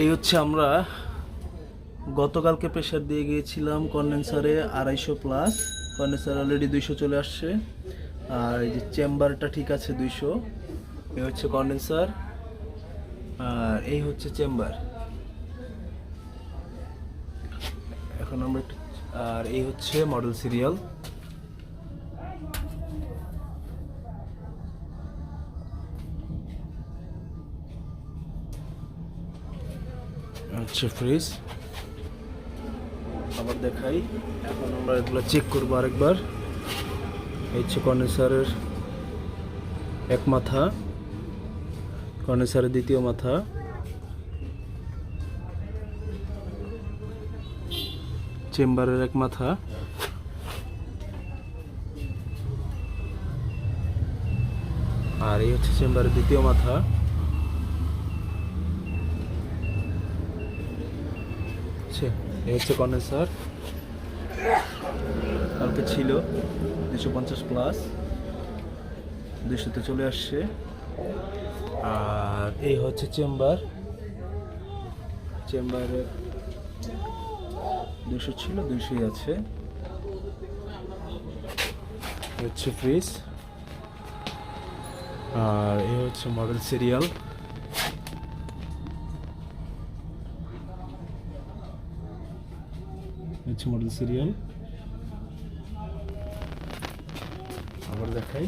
এই হচ্ছে আমরা গতকালকে প্রেসার দিয়ে গিয়েছিলাম কন্ডেন্সারে 250 প্লাস। কন্ডেন্সার অলরেডি 200 চলে আসছে। আর এই যে চেম্বারটা ঠিক আছে 200। এই হচ্ছে কন্ডেন্সার আর এই হচ্ছে চেম্বার। এখন আমরা একটু আর এই হচ্ছে মডেল সিরিয়াল। হচ্ছে ফ্রিজ। আবার দেখাই, এখন আমরা এগুলো চেক করবো আরেকবার। এই হচ্ছে কন্ডেন্সারের এক মাথা, কন্ডেন্সারের দ্বিতীয় মাথা, চেম্বারের এক মাথা, আর এই হচ্ছে চেম্বারের দ্বিতীয় মাথা। এই হচ্ছে কন্ডেন্সার, কালকে ছিল 250 প্লাস, 200-তে চলে আসছে। আর এই হচ্ছে চেম্বার, চেম্বারে 200 ছিল, 200ই আছে। হচ্ছে ফ্রিজ আর এই হচ্ছে মডেল সিরিয়াল। হচ্ছে মডেল সিরিয়াল। আবার দেখাই।